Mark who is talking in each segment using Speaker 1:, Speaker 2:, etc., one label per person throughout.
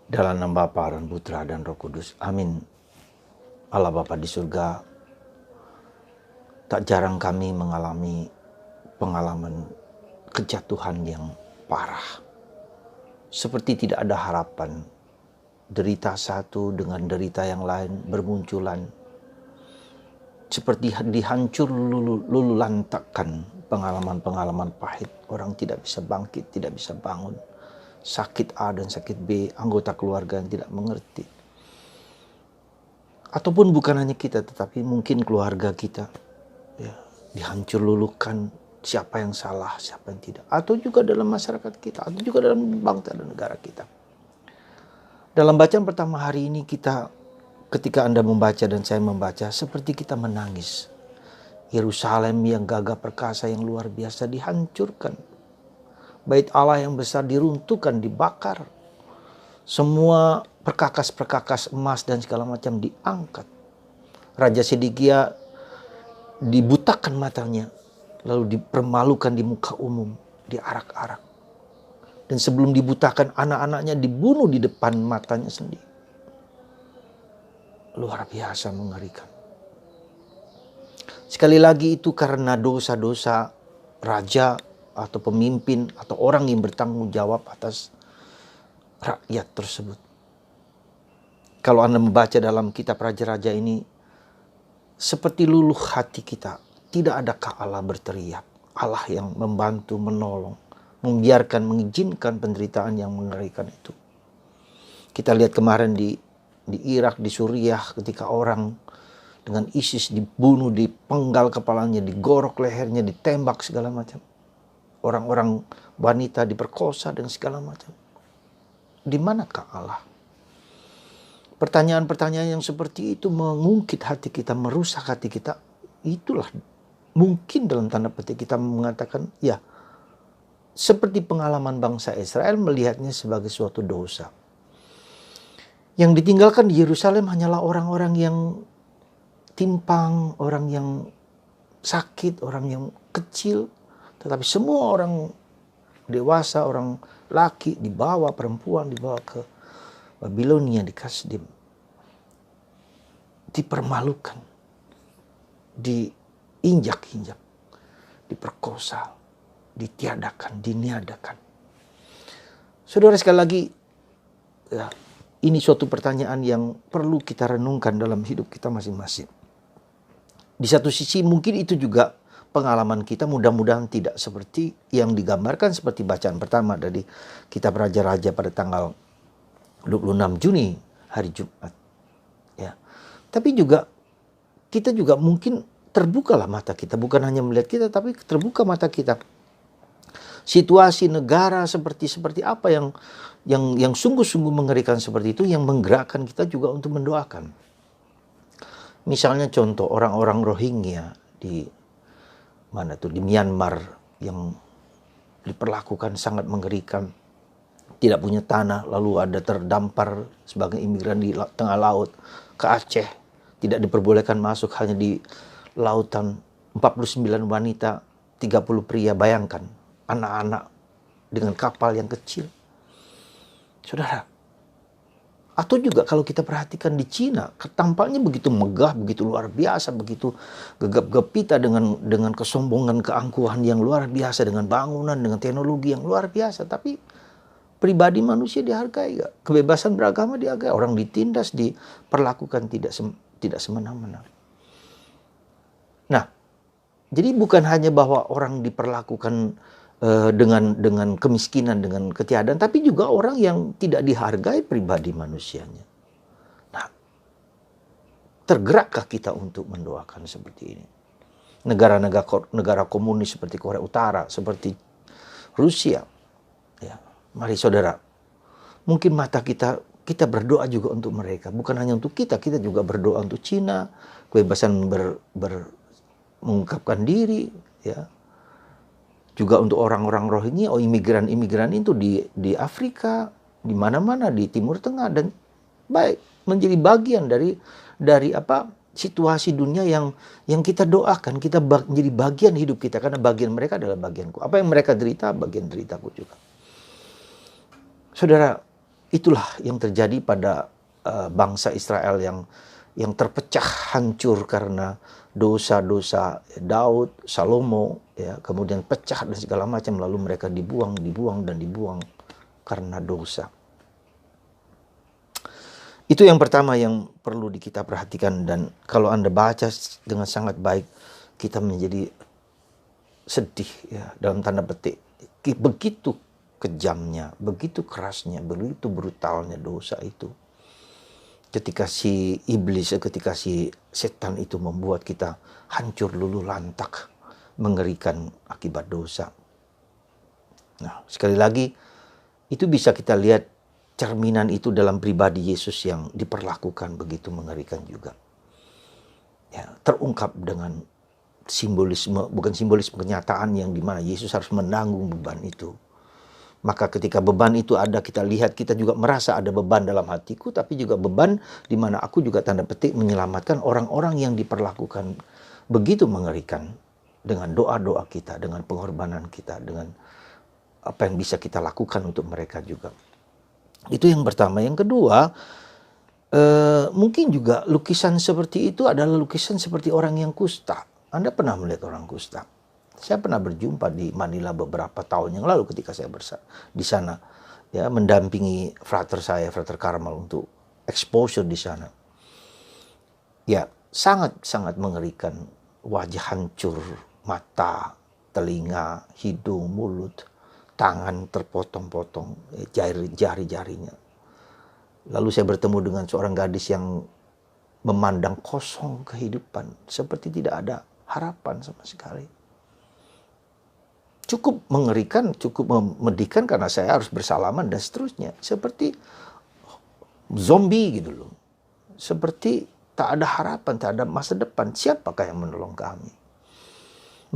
Speaker 1: Dalam nama Bapa dan Putra dan Roh Kudus. Amin. Allah Bapa di surga, tak jarang kami mengalami pengalaman kejatuhan yang parah. Seperti tidak ada harapan. Derita satu dengan derita yang lain bermunculan. Seperti dihancur lulu lantakan pengalaman-pengalaman pahit. Orang tidak bisa bangkit, tidak bisa bangun. Sakit A dan sakit B, anggota keluarga yang tidak mengerti. Ataupun bukan hanya kita, tetapi mungkin keluarga kita ya, dihancur lulukan, siapa yang salah, siapa yang tidak. Atau juga dalam masyarakat kita, atau juga dalam bangsa dan negara kita. Dalam bacaan pertama hari ini kita, ketika Anda membaca dan saya membaca, seperti kita menangis. Yerusalem yang gagah perkasa yang luar biasa dihancurkan. Bait Allah yang besar diruntuhkan, dibakar. Semua perkakas-perkakas emas dan segala macam diangkat. Raja Sedekia dibutakan matanya, lalu dipermalukan di muka umum, diarak-arak. Dan sebelum dibutakan, anak-anaknya dibunuh di depan matanya sendiri. Luar biasa mengerikan. Sekali lagi itu karena dosa-dosa raja atau pemimpin atau orang yang bertanggung jawab atas rakyat tersebut. Kalau Anda membaca dalam kitab Raja-Raja ini, seperti luluh hati kita, tidak adakah Allah berteriak, Allah yang membantu, menolong, membiarkan, mengizinkan penderitaan yang mengerikan itu. Kita lihat kemarin di Irak, di Suriah, ketika orang dengan ISIS dibunuh, dipenggal kepalanya, digorok lehernya, ditembak segala macam. Orang-orang wanita diperkosa dan segala macam. Di manakah Allah? Pertanyaan-pertanyaan yang seperti itu mengungkit hati kita, merusak hati kita. Itulah mungkin dalam tanda petik kita mengatakan, ya, seperti pengalaman bangsa Israel melihatnya sebagai suatu dosa. Yang ditinggalkan di Yerusalem hanyalah orang-orang yang timpang, orang yang sakit, orang yang kecil. Tetapi semua orang dewasa, orang laki dibawa, perempuan dibawa ke Babilonia, di Kasdim. Dipermalukan, diinjak-injak, diperkosa, ditiadakan, diniadakan. Saudara, sekali lagi, ya, ini suatu pertanyaan yang perlu kita renungkan dalam hidup kita masing-masing. Di satu sisi mungkin itu juga pengalaman kita, mudah-mudahan tidak seperti yang digambarkan seperti bacaan pertama dari kitab Raja-Raja pada tanggal 26 Juni hari Jumat. Ya. Tapi juga kita juga mungkin terbukalah mata kita, bukan hanya melihat kita, tapi terbuka mata kita. Situasi negara seperti apa yang sungguh-sungguh mengerikan seperti itu, yang menggerakkan kita juga untuk mendoakan. Misalnya contoh orang-orang Rohingya di Myanmar yang diperlakukan sangat mengerikan, tidak punya tanah, lalu ada terdampar sebagai imigran di tengah laut ke Aceh, tidak diperbolehkan masuk, hanya di lautan, 49 wanita, 30 pria, bayangkan, anak-anak dengan kapal yang kecil. Saudara, atau juga kalau kita perhatikan di Cina, tampaknya begitu megah, begitu luar biasa, begitu gegap-gempita dengan kesombongan, keangkuhan yang luar biasa, dengan bangunan, dengan teknologi yang luar biasa. Tapi pribadi manusia dihargai gak? Kebebasan beragama dihargai. Orang ditindas, diperlakukan tidak semena-mena. Nah, jadi bukan hanya bahwa orang diperlakukan dengan kemiskinan, dengan ketiadaan, tapi juga orang yang tidak dihargai pribadi manusianya. Nah, tergerakkah kita untuk mendoakan seperti ini? Negara komunis seperti Korea Utara, seperti Rusia, ya, mari saudara, mungkin mata kita berdoa juga untuk mereka, bukan hanya untuk kita juga berdoa untuk Cina, kebebasan mengungkapkan diri, ya. Juga untuk orang-orang Rohingya, imigran-imigran itu di Afrika, di mana-mana, di Timur Tengah, dan baik menjadi bagian dari situasi dunia yang kita doakan, kita menjadi bagian hidup kita, karena bagian mereka adalah bagianku. Apa yang mereka derita, bagian deritaku juga. Saudara, Itulah yang terjadi pada bangsa Israel yang terpecah hancur karena dosa-dosa Daud, Salomo, ya, kemudian pecah dan segala macam, lalu mereka dibuang karena dosa. Itu yang pertama yang perlu kita perhatikan, dan kalau Anda baca dengan sangat baik, kita menjadi sedih, ya, dalam tanda petik. Begitu kejamnya, begitu kerasnya, begitu brutalnya dosa itu. Ketika si setan itu membuat kita hancur luluh lantak, mengerikan akibat dosa. Nah, sekali lagi, itu bisa kita lihat cerminan itu dalam pribadi Yesus yang diperlakukan begitu mengerikan juga. Ya, terungkap dengan bukan simbolisme kenyataan yang dimana Yesus harus menanggung beban itu. Maka ketika beban itu ada, kita lihat, kita juga merasa ada beban dalam hatiku, tapi juga beban di mana aku juga tanda petik menyelamatkan orang-orang yang diperlakukan begitu mengerikan dengan doa-doa kita, dengan pengorbanan kita, dengan apa yang bisa kita lakukan untuk mereka juga. Itu yang pertama. Yang kedua, mungkin juga lukisan seperti itu adalah lukisan seperti orang yang kusta. Anda pernah melihat orang kusta? Saya pernah berjumpa di Manila beberapa tahun yang lalu ketika saya di sana, ya, mendampingi frater Carmel untuk exposure di sana. Ya, sangat mengerikan. Wajah hancur, mata, telinga, hidung, mulut, tangan terpotong-potong, jari-jarinya. Lalu saya bertemu dengan seorang gadis yang memandang kosong kehidupan, seperti tidak ada harapan sama sekali. Cukup mengerikan, cukup memedihkan karena saya harus bersalaman dan seterusnya. Seperti zombie gitu loh. Seperti tak ada harapan, tak ada masa depan. Siapakah yang menolong kami?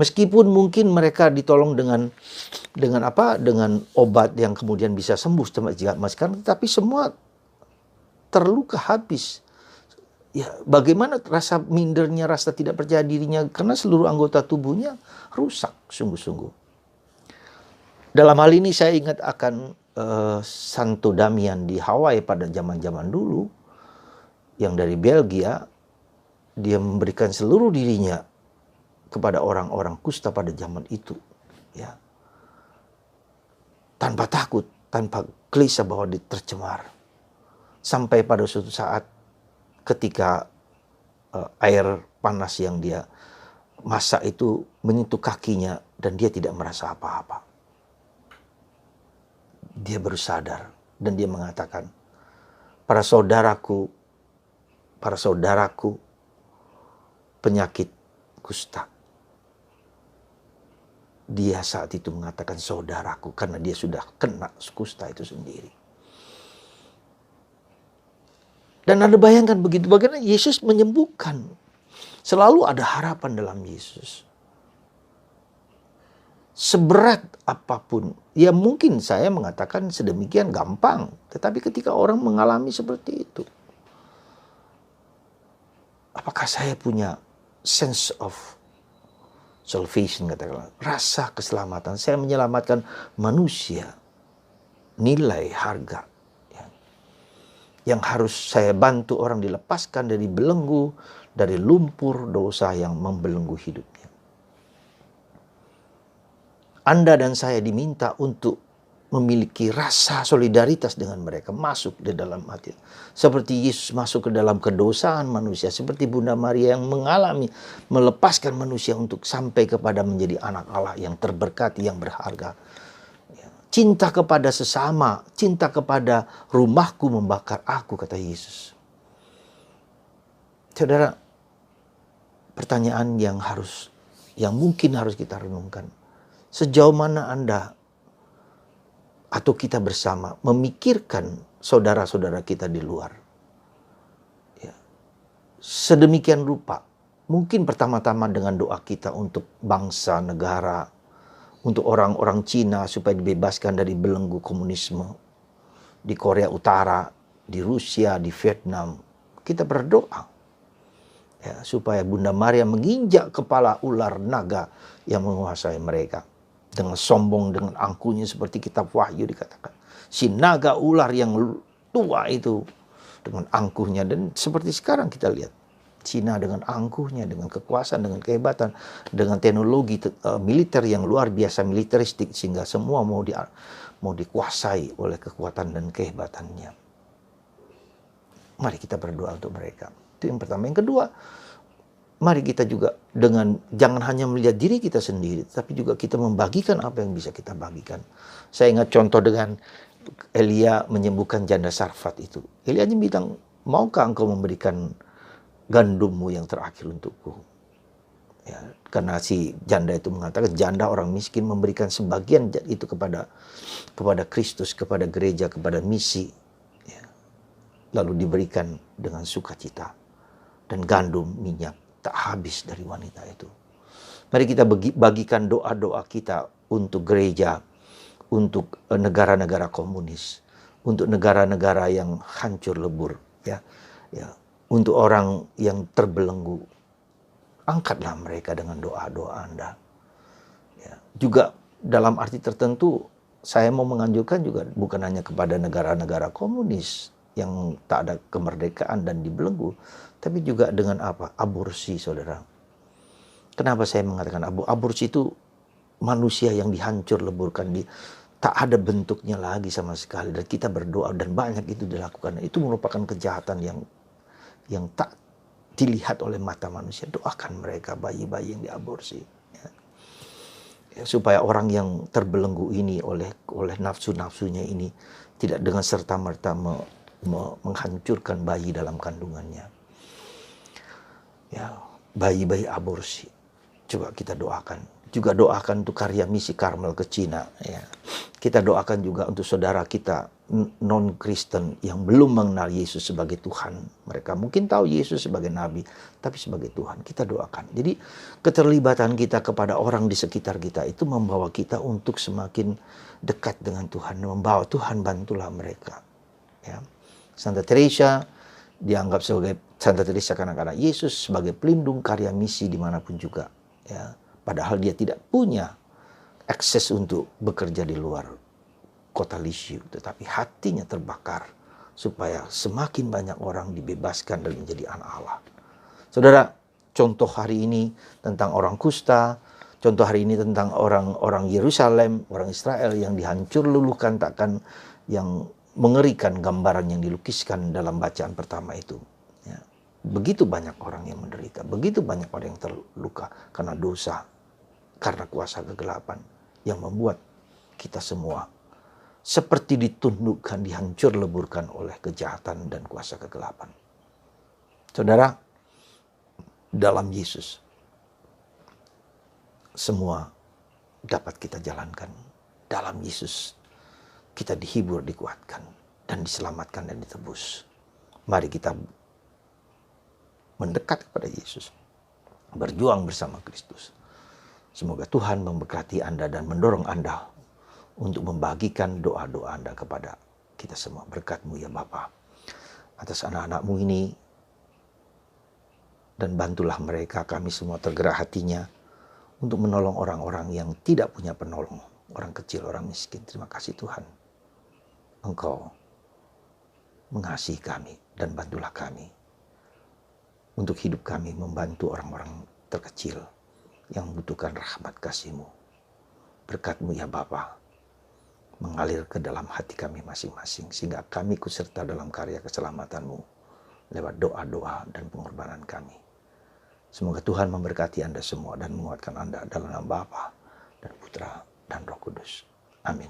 Speaker 1: Meskipun mungkin mereka ditolong dengan obat yang kemudian bisa sembuh sekarang, tapi semua terluka habis. Ya, bagaimana rasa mindernya, rasa tidak percaya dirinya, karena seluruh anggota tubuhnya rusak sungguh-sungguh. Dalam hal ini saya ingat akan Santo Damian di Hawaii pada zaman-zaman dulu, yang dari Belgia. Dia memberikan seluruh dirinya kepada orang-orang kusta pada zaman itu, ya, tanpa takut, tanpa gelisah bahwa dia tercemar. Sampai pada suatu saat ketika air panas yang dia masak itu menyentuh kakinya dan dia tidak merasa apa-apa. Dia baru sadar dan dia mengatakan, para saudaraku penyakit kusta. Dia saat itu mengatakan saudaraku karena dia sudah kena kusta itu sendiri. Dan Anda bayangkan begitu, bagaimana Yesus menyembuhkan. Selalu ada harapan dalam Yesus. Seberat apapun, ya mungkin saya mengatakan sedemikian gampang. Tetapi ketika orang mengalami seperti itu, apakah saya punya sense of salvation, katakanlah, rasa keselamatan? Saya menyelamatkan manusia, nilai, harga, ya, yang harus saya bantu orang dilepaskan dari belenggu, dari lumpur dosa yang membelenggu hidupnya. Anda dan saya diminta untuk memiliki rasa solidaritas dengan mereka, masuk di dalam hati. Seperti Yesus masuk ke dalam kedosaan manusia, seperti Bunda Maria yang melepaskan manusia untuk sampai kepada menjadi anak Allah yang terberkati, yang berharga. Cinta kepada sesama, cinta kepada rumahku membakar aku, kata Yesus. Saudara, pertanyaan yang mungkin harus kita renungkan. Sejauh mana Anda atau kita bersama memikirkan saudara-saudara kita di luar? Ya. Sedemikian rupa. Mungkin pertama-tama dengan doa kita untuk bangsa, negara, untuk orang-orang Cina supaya dibebaskan dari belenggu komunisme. Di Korea Utara, di Rusia, di Vietnam. Kita berdoa. Ya, supaya Bunda Maria menginjak kepala ular naga yang menguasai mereka. Dengan sombong, dengan angkuhnya seperti kitab Wahyu dikatakan. Si naga ular yang tua itu dengan angkuhnya. Dan seperti sekarang kita lihat Cina dengan angkuhnya, dengan kekuasaan, dengan kehebatan, dengan teknologi militer yang luar biasa militeristik, sehingga semua mau dikuasai oleh kekuatan dan kehebatannya. Mari kita berdoa untuk mereka. Itu yang pertama. Yang kedua, mari kita juga jangan hanya melihat diri kita sendiri, tapi juga kita membagikan apa yang bisa kita bagikan. Saya ingat contoh dengan Elia menyembuhkan janda Sarfat itu. Elia bilang, maukah engkau memberikan gandummu yang terakhir untukku? Ya, karena si janda itu mengatakan, janda orang miskin memberikan sebagian itu kepada Kristus, kepada gereja, kepada misi. Ya. Lalu diberikan dengan sukacita. Dan gandum, minyak tak habis dari wanita itu. Mari kita bagikan doa-doa kita untuk gereja, untuk negara-negara komunis, untuk negara-negara yang hancur lebur, ya, untuk orang yang terbelenggu. Angkatlah mereka dengan doa-doa Anda. Ya. Juga dalam arti tertentu, saya mau menganjurkan juga bukan hanya kepada negara-negara komunis yang tak ada kemerdekaan dan dibelenggu, tapi juga dengan apa? Aborsi, saudara. Kenapa saya mengatakan aborsi itu manusia yang dihancur leburkan, tak ada bentuknya lagi sama sekali. Dan kita berdoa dan banyak itu dilakukan. Itu merupakan kejahatan yang tak dilihat oleh mata manusia. Doakan mereka, bayi-bayi yang diaborsi. Ya, supaya orang yang terbelenggu ini oleh nafsu-nafsunya ini tidak dengan serta-merta menghancurkan bayi dalam kandungannya. Ya, bayi-bayi aborsi. Coba kita doakan. Juga doakan untuk karya misi Karmel ke Cina. Ya. Kita doakan juga untuk saudara kita non-Kristen yang belum mengenal Yesus sebagai Tuhan. Mereka mungkin tahu Yesus sebagai Nabi, tapi sebagai Tuhan. Kita doakan. Jadi keterlibatan kita kepada orang di sekitar kita itu membawa kita untuk semakin dekat dengan Tuhan. Membawa Tuhan, bantulah mereka. Ya. Santa Teresa dianggap sebagai Santa Teresa kanak-kanak Yesus sebagai pelindung karya misi dimanapun juga. Ya. Padahal dia tidak punya akses untuk bekerja di luar kota Lisieux, tetapi hatinya terbakar supaya semakin banyak orang dibebaskan dan menjadi anak Allah. Saudara, contoh hari ini tentang orang kusta, contoh hari ini tentang orang Yerusalem, orang Israel yang dihancur luluhkan, takkan yang mengerikan gambaran yang dilukiskan dalam bacaan pertama itu. Ya. Begitu banyak orang yang menderita, begitu banyak orang yang terluka karena dosa, karena kuasa kegelapan yang membuat kita semua seperti ditundukkan, dihancur leburkan oleh kejahatan dan kuasa kegelapan. Saudara, dalam Yesus semua dapat kita jalankan. Dalam Yesus kita dihibur, dikuatkan, dan diselamatkan dan ditebus. Mari kita mendekat kepada Yesus, berjuang bersama Kristus. Semoga Tuhan memberkati Anda dan mendorong Anda untuk membagikan doa-doa Anda kepada kita semua. Berkat-Mu ya Bapa atas anak-anak-Mu ini, dan bantulah mereka, kami semua tergerak hatinya untuk menolong orang-orang yang tidak punya penolong, orang kecil, orang miskin. Terima kasih Tuhan, Engkau mengasihi kami, dan bantulah kami untuk hidup kami membantu orang-orang terkecil yang membutuhkan rahmat kasih-Mu. Berkat-Mu ya Bapa mengalir ke dalam hati kami masing-masing, sehingga kami ikut serta dalam karya keselamatan-Mu lewat doa-doa dan pengorbanan kami. Semoga Tuhan memberkati Anda semua dan menguatkan Anda dalam nama Bapa dan Putra dan Roh Kudus. Amin.